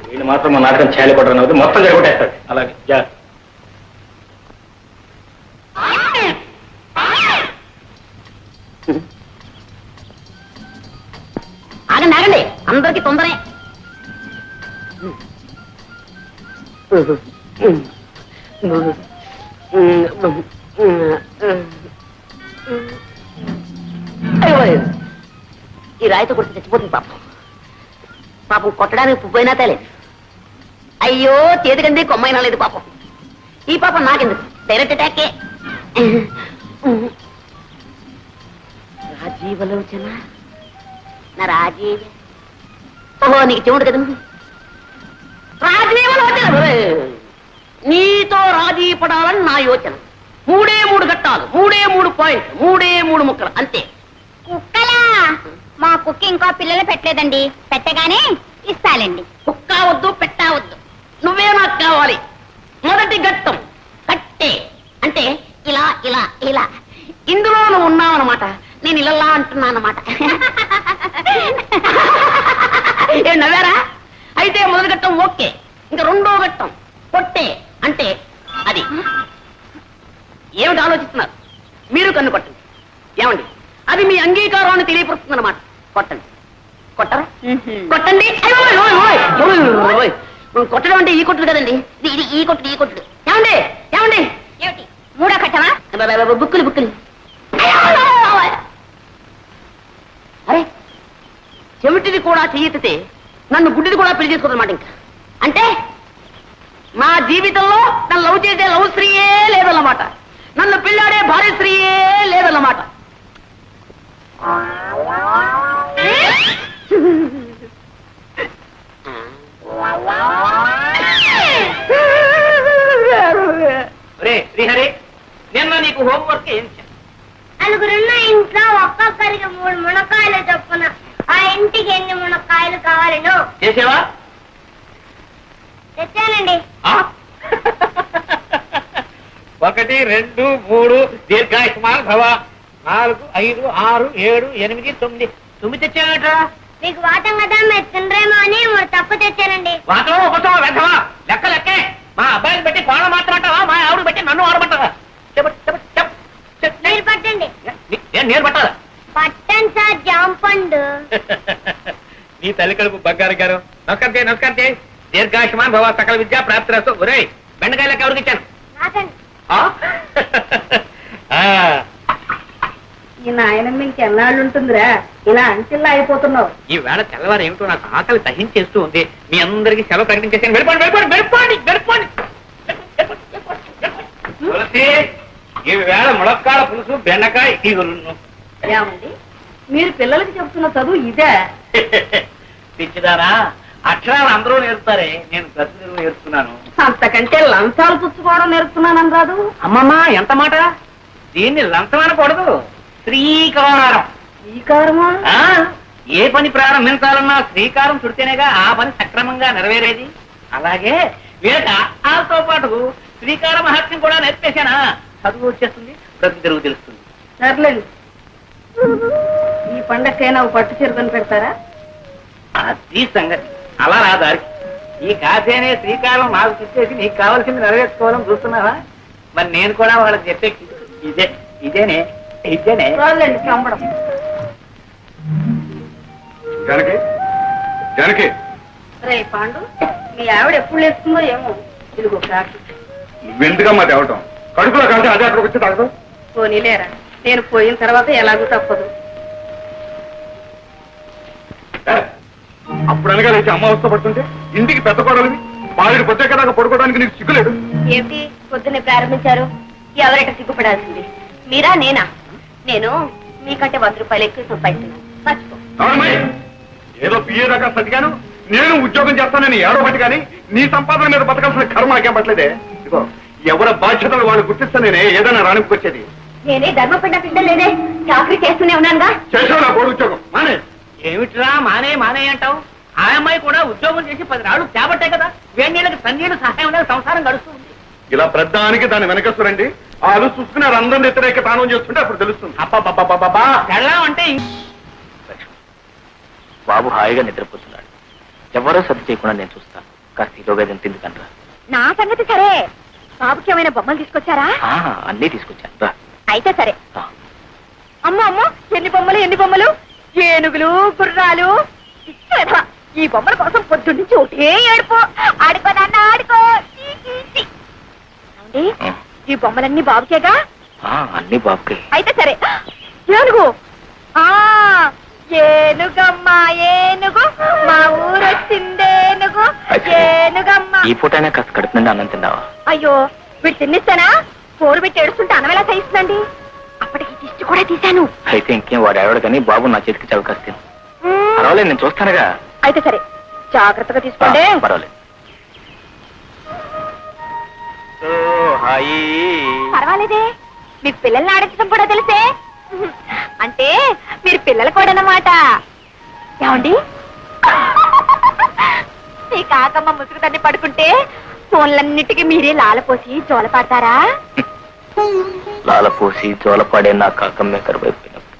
వీళ్ళు మాత్రం మా నాటకం చేయలేకపోవడం అవుతుంది, మొత్తం జరగొట్టేస్తాడు. అలాగే ఆగండి ఆగండి, అందరికి తొందరే. ఈ రాయితో కొట్టి చచ్చిపోతుంది పాపం. పాపం కొట్టడానికి పువ్వైనా తేలేదు. అయ్యో చేతికంది కొమ్మైనా లేదు పాపం. ఈ పాపం నాకెందుకు, డైరెక్ట్ అటాకే. రాజీవలోచన నా రాజీవ. ఓహో నీకు చెవుడు కదా. రాజీవలోచన నీతో రాజీ పడాలని నా యోచన. 3 ఘట్టాలు, 3 పాయింట్లు, 3 ముక్కలు అంతే. కుక్కలా? మా కుక్క ఇంకో పిల్లలు పెట్టలేదండి, పెట్టగానే ఇస్తాలండి. కుక్క వద్దు, పెట్ట వద్దు, నువ్వే నాకు కావాలి. మొదటి ఘట్టం కట్టే, అంటే ఇలా ఇలా ఇలా. ఇందులో నువ్వు ఉన్నావన్నమాట, నేను ఇలా అంటున్నానమాట. ఏం నవ్వారా? అయితే మొదటి ఘట్టం ఓకే. ఇంకా 2వ ఘట్టం కొట్టే, అంటే అది. ఏమిటి ఆలోచిస్తున్నారు? మీరు కన్ను కొట్టండి. ఏమండి, అది మీ అంగీకారాన్ని తెలియపరుస్తుంది అన్నమాట. కొట్టండి. కొట్టరా? కొట్టండి. కొట్టడం అంటే ఈ కొట్టుడు కదండి, ఇది ఈ కొట్టుడు, ఈ కొట్టుడు. ఏమండి ఏమండి, ఏమిటి 3వ ఘట్టమా? బుక్కులు. అరే చెవిటిది కూడా చెయ్యెత్తితే నన్ను గుడ్డిది కూడా పెళ్లి చేసుకోదన్నమాట. ఇంకా అంటే నా జీవితంలో నన్ను లవ్ చేసే లవ్ స్త్రీయే లేదన్నమాట, నన్ను పెళ్ళాడే భార్య స్త్రీయే లేదన్నమాట. శ్రీహరి, నిన్న నీకు హోంవర్క్ ఏం చేశాను? నలుగురున్న ఇంట్లో ఒక్కొక్కరికి 3 మునక్కాయలు చొప్పున ఆ ఇంటికి ఎన్ని మునక్కాయలు కావాలను చేసావా? తెచ్చానండి. 1 2 3 దీర్ఘాయుష్మాన్ భవ. 4 5 6 7 8 9. 9 తెచ్చావట. మీకు వాటం కదా మీరు తినరేమో అని 3 తప్పు తెచ్చానండి. వాటం ఒకటో వెధవా, లెక్క లెక్కే. మా అబ్బాయిని పెట్టి కోణ మాట్లాడతావా, మా ఆవిడ పెట్టి నన్ను ఆడమంటావా? మీరు పట్టండి. నేను పట్టాలా? పట్టండి సార్. తల్లి కడుపు బంగారు గారు. నమస్కారం చేయి, నమస్కారం చేయి. దీర్ఘాయుష్మాన్ భవ, సకల విద్యా ప్రాప్తిరస్తు. ఒరేయ్ బెండకాయలకు ఎవరికి ఇచ్చాను? ఈ నాయనమ్మ ఇంకెన్నాళ్ళు ఉంటుందిరా, ఇలా అంచెల్లా అయిపోతున్నావు. ఈ వేళ తెల్లవారు ఏమిటో నాకు ఆకలి దహించేస్తూ ఉంది. మీ అందరికి సెలవు ప్రకటించేసాను. వెళ్ళిపోండి, వెళ్ళిపోండి, వెళ్ళిపోండి, వెళ్ళిపోండి. తులసి, ఈ వేళ ములక్కాడ పులుసు, బెండకాయ ఈగులు. ఏమండి, మీరు పిల్లలకి చెప్తున్న చదువు ఇదే? పిచ్చిదారా, అక్షరాలు అందరూ నేర్పుతారే, నేను ప్రతిదిన నేర్పుతున్నాను. అంతకంటే లంచాలు పుచ్చుకోవడం నేర్పుతున్నాను రాదు. అమ్మమ్మా, ఎంత మాట! దీన్ని లంచం అనకూడదు, శ్రీకారం. శ్రీకారమా? ఏ పని ప్రారంభించాలన్నా శ్రీకారం చుడితేనేగా ఆ పని సక్రమంగా నెరవేరేది. అలాగే వీళ్ళకి ఆతో పాటు శ్రీకార మహత్యం కూడా నేర్పేశానా, చదువు వచ్చేస్తుంది, ప్రతి తెలుగు తెలుస్తుంది. సర్లేండి, ఈ పండక్కైనా పట్టు చీరకొని పెడతారా? అది సంగతి. అలా రా దారికి. ఈ కాసేనే శ్రీకారం నాకు చెప్పేసి నీకు కావాల్సింది నెరవేర్చుకోవాలని చూస్తున్నావా? మరి నేను కూడా వాళ్ళకి చెప్పే ఇదే ఇదేనే ఇదేనే. చాలండి చంపడం. జానకి, జానకి, రే పాండు, మీ ఆవిడ ఎప్పుడు లేస్తుందో ఏమో. ఇదిగో కాకి. నువ్వెందుకమ్మా తేవటం? కడుపులో కలిసి అదే అక్కడికి వచ్చి తాగదు. పోనీలేరా, నేను పోయిన తర్వాత ఎలాగూ తప్పదు. అప్పుడు అనగా లేచి అమ్మ అవస్థపడుతుంటే ఇంటికి పెద్ద కొడలివి బావిడి పొద్దుకేదాకా పడుకోవడానికి నీకు సిగ్గులేదు. ఏమిటి పొద్దున్నే ప్రారంభించారు? ఎవరైనా సిగ్గుపడాల్సింది మీరా నేనా? నేను మీకంటే 100 రూపాయలు ఎక్కువ సంపాదిస్తున్నాను, మర్చిపో. అవునమ్మాయి, ఏదో పిఏ దాకా సతిగాను నేను ఉద్యోగం చేస్తానని ఏడో బట్టి కానీ నీ సంపాదన మీద బతకాల్సిన కర్మ నాకేం పట్టలేదే. ఇదిగో, ఎవరి బాధ్యతలు వాళ్ళు గుర్తిస్తా నేనే ఏదైనా రాణికొచ్చేది. నేనే ధర్మపిండ పిండ లేదే, చాకరీ చేస్తూనే ఉన్నానుగా. చేసావు నా కోడి ఉద్యోగం మానే. ఏమిట్రా మానే మానే అంటావు? ఆ అమ్మాయి కూడా ఉద్యోగం చేసి 10 రాళ్ళు చేపట్టే కదా, వేణీళ్ళకి సన్నీళ్ళు సహాయం అనేది సంసారం గడుస్తుంది. ఇలా ప్రధానికి దాన్ని వెనకస్తురండి వాళ్ళు చూసుకుని అందరం వ్యతిరేక తానం చేస్తుంటే అప్పుడు తెలుస్తుంది. అబ్బా వెళ్ళాం అంటే బాబు హాయిగా నిద్రపోతున్నాడు. ఎవరో సర్ది చేయకుండా నేను చూస్తాను. కాస్త ఈలోగా తింది కంట్రా. నా సంగతి సరే, బాబుకి ఏమైనా బొమ్మలు తీసుకొచ్చారా? అన్నీ తీసుకొచ్చాను రా. అయితే సరే. అమ్మో అమ్మో, ఎన్ని బొమ్మలు ఎన్ని బొమ్మలు! ఏనుగులు, గుర్రాలు. ఇచ్చేదా, ఈ బొమ్మల కోసం పొద్దున్నుంచి ఒకటే ఏడుపు. ఆడుకో నాన్న ఆడుకో. ఏమండి, ఈ బొమ్మలన్నీ బాబుకేగా? అన్ని బాబుకే. అయితే సరే. ఏనుగు, ఏనుగమ్మ ఏనుగు, మా ఊరొచ్చిందేనుగు, ఏనుగమ్మ. ఈ పూటైనా కాస్త కడుపు నుండి అన్నం తిన్నావా? అయ్యో, వీడు తిన్నిస్తానా? పోరు పెట్టి ఏడుస్తుంటే అన్నం ఎలా చేయిస్తుందండి? అప్పటికి దిష్టి కూడా తీశాను. అయితే ఇంకేం, వాడు ఎవడు కానీ బాబు నా చేతికి చవకాస్తాను. పర్వాలేదు, నేను చూస్తానుగా. అయితే సరే, జాగ్రత్తగా తీసుకోండి. పర్వాలేదు. పర్వాలేదే, మీకు పిల్లల్ని ఆడించడం కూడా తెలిసే. అంటే మీరు పిల్లలు కూడా అన్నమాట. ఏమండి, మీ కాకమ్మ ముసుగు తన్ని పడుకుంటే ఫోన్లన్నిటికీ మీరే లాలపోసి జోల పాడతారా? లాలపోసి జోలపాడే నా కాకమ్మే కరువైపోయినప్పుడు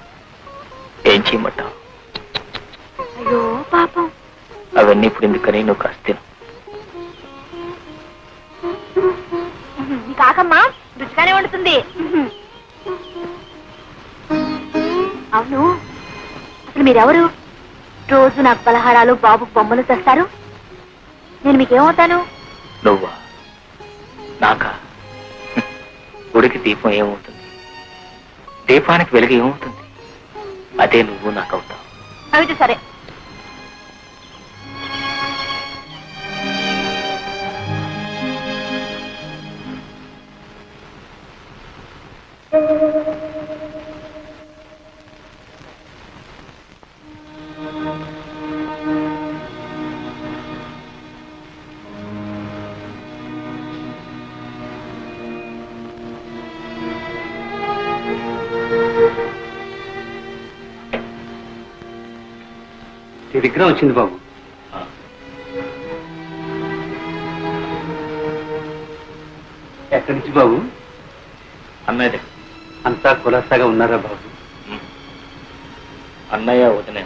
ఏం చేయమంటావు? అయ్యో పాపం. అవన్నీ ఇప్పుడు ఎందుకని నువ్వు కాస్త మీ కాకమ్మ రుచిగానే వండుతుంది. అవును, అసలు మీరెవరు? రోజు నాకు పలహారాలు, బాబు బొమ్మలు తెస్తారు. నేను మీకేమవుతాను? నువ్వా? నాకా? గుడికి దీపం ఏమవుతుంది, దీపానికి వెలుగు ఏమవుతుంది? అదే నువ్వు నాకు అవుతావు. అయితే సరే. నీ విగ్రహం వచ్చింది బాబు. ఎక్కడి నుంచి బాబు? అన్నయ్య అంతా కులాసాగా ఉన్నారా బాబు? అన్నయ్య వదిన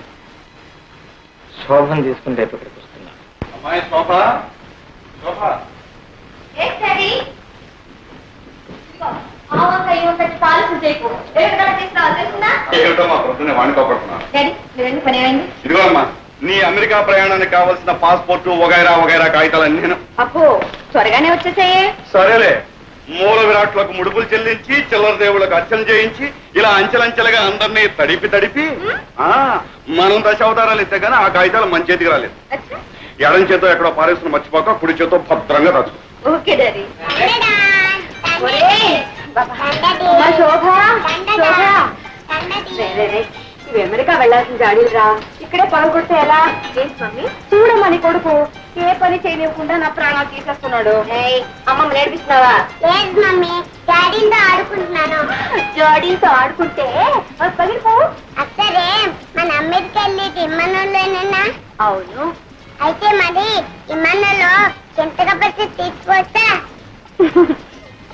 శోభం తీసుకుని రేపు ఇక్కడికి వస్తున్నా. అమ్మాయి శోభ, శోభ, ఏమిటో మా ప్రొద్దునే వాణి కాపాడుతున్నా. ఇదిగో అమ్మా, నీ అమెరికా ప్రయాణానికి కావలసిన పాస్పోర్టు వగైరా వగైరా కాగితాలన్నీ నేను అప్పు త్వరగానే వచ్చేసాయే. సరేలే, మూల విరాట్లకు ముడుపులు చెల్లించి చిల్లర దేవుళ్ళకు అర్చన చేయించి ఇలా అంచెలంచెలుగా అందరినీ తడిపి మనం దశావతారాలు ఇస్తే గానీ ఆ కాగితాలు మన చేతికి రాలేదు. ఎడం చేతో ఎక్కడో పారేస్తున్న మర్చిపోక కుడి చేతో భద్రంగా దాచుకో. Okay daddy. శోభ ఇవి అమెరికా వెళ్ళాల్సిన గాడీలురా, ఇక్కడే పనులు కొడితే ఎలా? ఏంటి మమ్మీ, చూడమని కొడుకు ఏ పని చేయనివ్వకుండా నా ప్రాణాలు తీసేస్తున్నాడు. అమ్మమ్మ నేర్పిస్తున్నావా? లేదు మమ్మీ, డాడీతో ఆడుకుంటున్నాను. జాడీతో ఆడుకుంటే పగిలిపో. అసలే మన అమెరికా వెళ్ళేది ఇమ్మనంలోనేనా? అవును. అయితే మరి ఇమ్మనంలో చింతగా పచ్చి తీసుకొస్తా.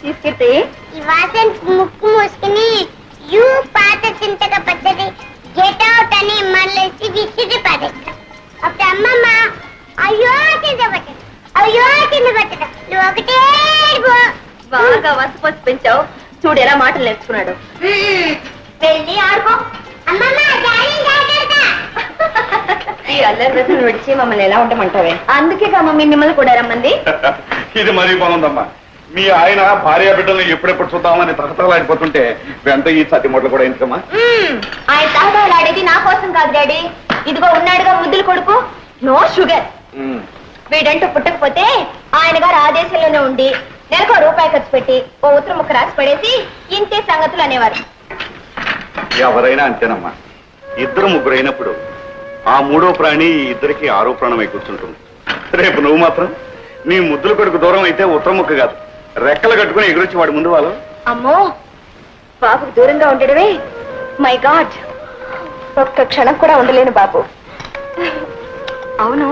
తీసుకెళ్తే ఈ వాసన ముక్కు మూసుకుని యూ పాత చింతగా పచ్చడి గెట్ అవుట్ అని ఇమ్మన్లేసి విసిరి పడేస్తా. అప్పుడు అమ్మమ్మ అయ్యో చింత పచ్చడి, అయ్యో చింత పచ్చడి, నువ్వు ఒకటే బాగా వసపోసి పెంచావు. చూడు ఎలా మాటలు నేర్చుకున్నాడు. వెళ్ళి ఆడుకో. అమ్మమ్మ డాడీ జాగ్రత్త. ఈ అల్లరి రోజులు విడిచి మమ్మల్ని ఎలా ఉండమంటావే? అందుకే మమ్మీ మిమ్మల్ని కూడా రమ్మంది. ఇది మరీ బాగుందమ్మా. మీ ఆయన భార్య బిడ్డల్ని ఎప్పుడెప్పుడు చూద్దామని తహతలాడిపోతుంటే వెంట ఈ సతి మొదలు కూడా ఎందుకమ్మా? ఆయన తహతలాడేది నా కోసం కాదు డాడీ. ఇదిగో ఉన్నాడుగా ముద్దులు కొడుకు, నో షుగర్. వీడంటూ పుట్టకపోతే ఆయన గారు ఆదేశంలోనే ఉండి నెలకు రూపాయి ఖర్చు పెట్టి ఓ ఉత్తరం ముక్క రాసి పడేసి ఇంతే సంగతులు అనేవారు. ఎవరైనా అంతేనమ్మా. ఇద్దరు ముగ్గురు అయినప్పుడు ఆ మూడో ప్రాణి ఈ ఇద్దరికి ఆరో ప్రాణమై కూర్చుంటుంది. రేపు నువ్వు మాత్రం నీ ముద్దుల కొడుకు దూరం అయితే ఉత్తరం ముక్క కాదు, రెక్కలు కట్టుకుని ఎగురొచ్చి వాడి ముందు వాళ్ళు. అమ్మో, బాబుకు దూరంగా ఉండడమే మై గాడ్. ఒక్క క్షణం కూడా ఉండలేను బాబు. అవును,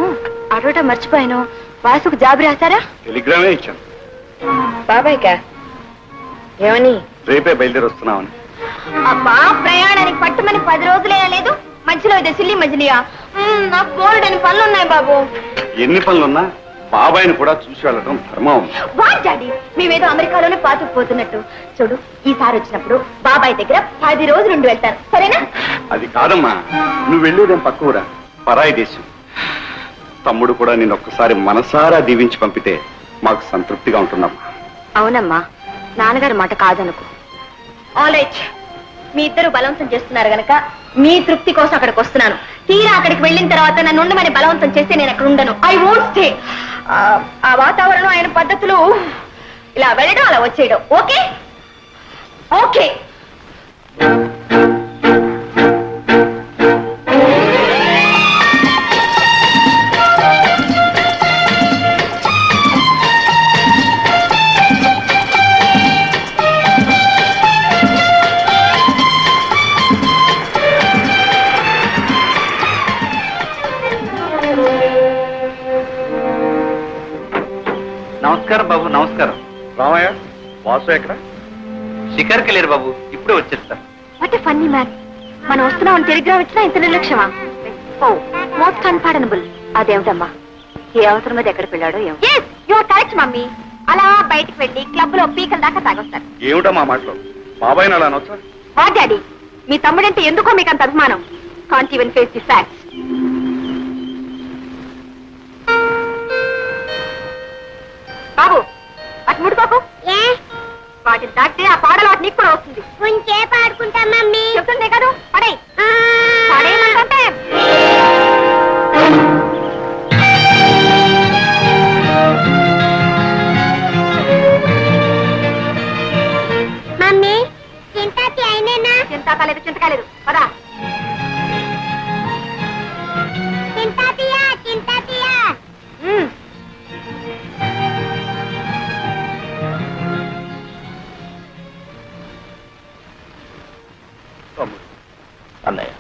అడవటం మర్చిపోయాను. వాసుకు జాబు రాశారా? టెలిగ్రామే ఇచ్చాను. బాబాయ్కా? ఏమని? రేపే బయలుదేరి వస్తున్నామని. అబ్బా, ప్రయాణానికి పట్టుమని 10 రోజులే లేదు, మధ్యలో ఇదే సిల్లి మజిలియా? నాకు బోల్డని పనులు ఉన్నాయి బాబు. ఎన్ని పనులున్నా బాబాయిని కూడా చూసి వెళ్ళడం ధర్మం. వాట్ డాడీ, మేమేదో అమెరికాలోనే పాతుకుపోతున్నట్టు. చూడు, ఈసారి వచ్చినప్పుడు బాబాయ్ దగ్గర 10 రోజులు ఉండి వెళ్తారు, సరేనా? అది కాదమ్మా, నువ్వు వెళ్ళేదేం పక్కూరా, పరాయి దేశం. తమ్ముడు కూడా నేను ఒక్కసారి మనసారా దీవించి పంపితే మాకు సంతృప్తిగా ఉంటున్నామ్మా. అవునమ్మా, నాన్నగారి మాట కాదనుకో. ఆల్ రైట్, మీ ఇద్దరు బలవంతం చేస్తున్నారు గనక మీ తృప్తి కోసం అక్కడికి వస్తున్నాను. తీరా అక్కడికి వెళ్ళిన తర్వాత నన్ను ఉండమని బలవంతం చేస్తే నేను అక్కడ ఉండను. I won't stay. ఆ వాతావరణం, ఆయన పద్ధతులు, ఇలా వెళ్ళడం అలా వచ్చేయడం. Okay okay. నమస్కారం బాబు. నమస్కారం. రామయ్య, వాసు ఎక్కడ? షికార్కి లేరు బాబు, ఇప్పుడే వచ్చేస్తారు. What a funny man. మనం వస్తున్నామని టెలిగ్రామ్ ఇచ్చినా ఇంత నిర్లక్ష్యమా? ఓ, మోస్ట్ అన్పార్డనబుల్. అదేమిటమ్మా, ఏ అవసరం మీద ఎక్కడికి వెళ్ళాడో ఏమో. yes, you are correct mummy. అలా బయటికి వెళ్ళి క్లబ్ లో పీకల దాకా తాగొస్తారు. ఏమిటమ్మా మాటలు? బాబాయిని అలా అనొచ్చా? వాట్ డాడీ, మీ తమ్ముడంటే ఎందుకో మీకు అంత అభిమానం. Can't even face the facts. బాబు, అటు ముడిపోకు. వాటిని దాటితే ఆ పాడలో నీకు కూడా వస్తుంది. కొంచెంసేపు ఆడుకుంటా మమ్మీ. చెప్తుందే కదా, పడే పడేయమంటే. మమ్మీ, చింతాతి అయినేనా? చింతకాలేదు, చింతకాలేదు. పదా. చింతాతియా, చింతాతియా. అన్నయ్య,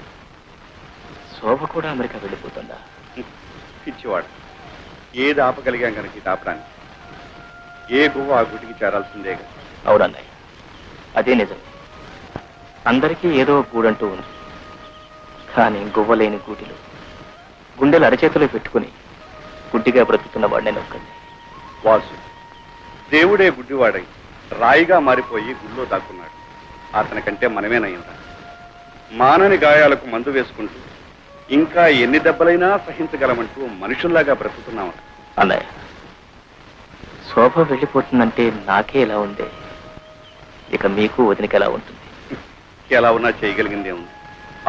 శోభ కూడా అమెరికా వెళ్ళిపోతుందా? పిచ్చివాడు. ఏది ఆపగలిగాం కనుక ఇది ఆపడానికి. ఏ గువ్వ ఆ గుటికి చేరాల్సిందే. అవునన్నయ్య, అదే నిజం. అందరికీ ఏదో గూడంటూ ఉంది. కానీ గువ్వలేని గూటిలో గుండెలు అరచేతిలో పెట్టుకుని గుడ్డిగా బ్రతుకుతున్న వాడిని నొక్కండి. వాసు, దేవుడే గుడ్డివాడై రాయిగా మారిపోయి గుళ్ళో దాక్కున్నాడు. అతనికంటే మనమేనయ్యిందా? మానని గాయాలకు మందు వేసుకుంటూ ఇంకా ఎన్ని దెబ్బలైనా సహించగలమంటూ మనుషుల్లాగా బ్రతుకుతున్నాం. అన్నయ్య, శోభ వెళ్ళిపోతుందంటే నాకే ఎలా ఉంది, ఇక మీకు వదినకి ఎలా ఉంటుంది? ఎలా ఉన్నా చేయగలిగిందే ఉంది.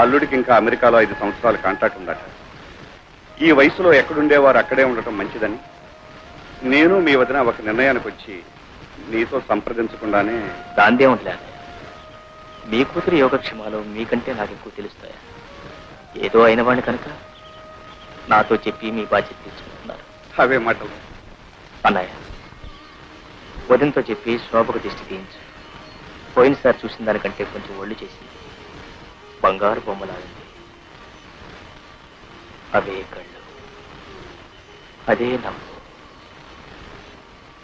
అల్లుడికి ఇంకా అమెరికాలో 5 సంవత్సరాల కాంట్రాక్ట్ ఉందట. ఈ వయసులో ఎక్కడుండేవారు అక్కడే ఉండటం మంచిదని నేను మీ వదిన ఒక నిర్ణయానికి వచ్చి నీతో సంప్రదించకుండానే. దాందే ఉండలే అన్నయ్య, మీ కూతురు యోగక్షేమాలు మీకంటే నాకు ఎక్కువ తెలుస్తాయా? ఏదో అయిన వాడిని కనుక నాతో చెప్పి మీ బాధ్యత తీసుకుంటున్నారు. అవే మాటలు. అన్నయ్య, వదినతో చెప్పి శోభకు దిష్టి తీయించు. పోయినసారి చూసిన దానికంటే కొంచెం ఒళ్ళు చేసింది. బంగారు బొమ్మలాడింది. అవే కళ్ళు, అదే నవ్వు,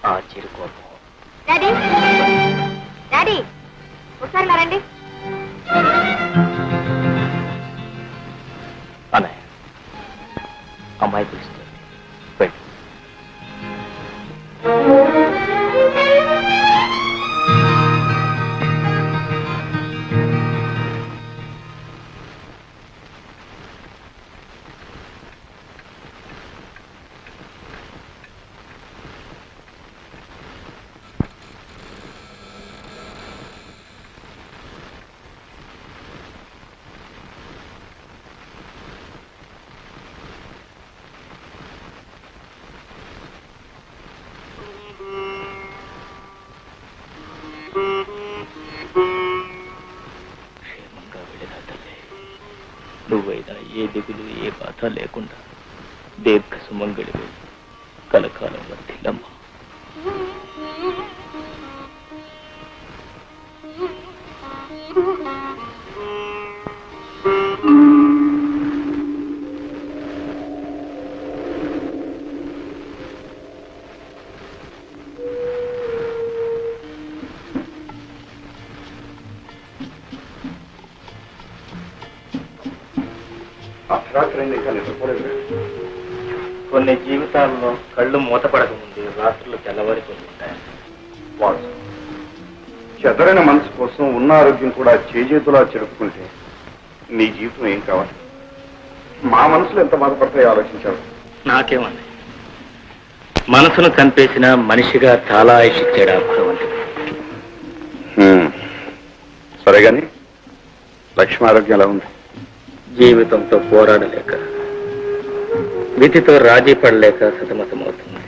ఆ చిరుకోపం. డాడీ డాడీ ఒకసారి రండి. అన్నయ్య, అమ్మాయి పిలుస్తుంది, వెళ్ళు. క్షేమంగా వెళ్ళినా తల్లి, నువ్వైనా ఏ దిగులు ఏ బాధ లేకుండా దీర్ఘ సుమంగళివి కలకాలం వర్తిల్లమ్మా. అర్ధరాత్రి ఇంకా నిద్రపోలేదు. కొన్ని జీవితాల్లో కళ్ళు మూతపడకముందే రాత్రులు తెల్లవారిపోయి ఉంటాయి. వాసు, చెదరైన మనసు కోసం ఉన్న ఆరోగ్యం కూడా చేజేతులా చెరుపుకుంటే నీ జీవితం ఏం కావాలి? మా మనసులో ఎంత బాధపడతాయో ఆలోచించారు. నాకేమన్నా, మనసును చంపేసిన మనిషిగా చాలా ఆయుషిచ్చాడు భగవంతుడు. సరే గాని లక్ష్మి ఆరోగ్యం ఎలా ఉంది? జీవితంతో పోరాడలేక, విధితో రాజీ పడలేక సతమతమవుతుంది.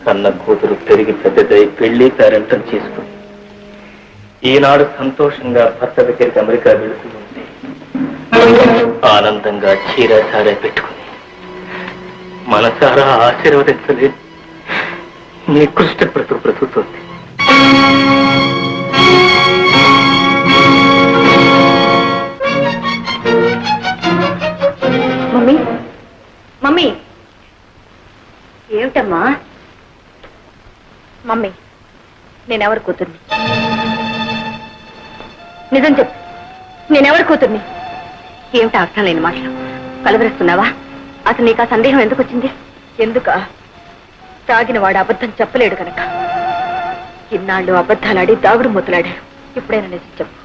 కన్న కూతురు పెరిగి పెద్దదై పెళ్లి పేరెంటం చేసుకుని ఈనాడు సంతోషంగా భర్త దగ్గరికి అమెరికా వెళుతూ ఉంది. ఆనందంగా చీరాచారే పెట్టుకుని మనసారా ఆశీర్వదించలేదు నికృష్ట బ్రతుకుతుంది. మమ్మీ మమ్మీ ఏమిటమ్మా? మమ్మీ, నేనెవరి కూతుర్ని? నిజం చెప్పు, నేనెవరి కూతుర్ని? ఏమిటి అర్థం లేని మాటలు కలవరిస్తున్నావా? అసలు నీకు ఆ సందేహం ఎందుకు వచ్చింది? ఎందుక? తాగిన వాడు అబద్ధం చెప్పలేడు కనుక. ఇన్నాళ్ళు అబద్ధాలాడి దాగుడు మూతలాడాడు. ఇప్పుడైనా నిజం చెప్పు.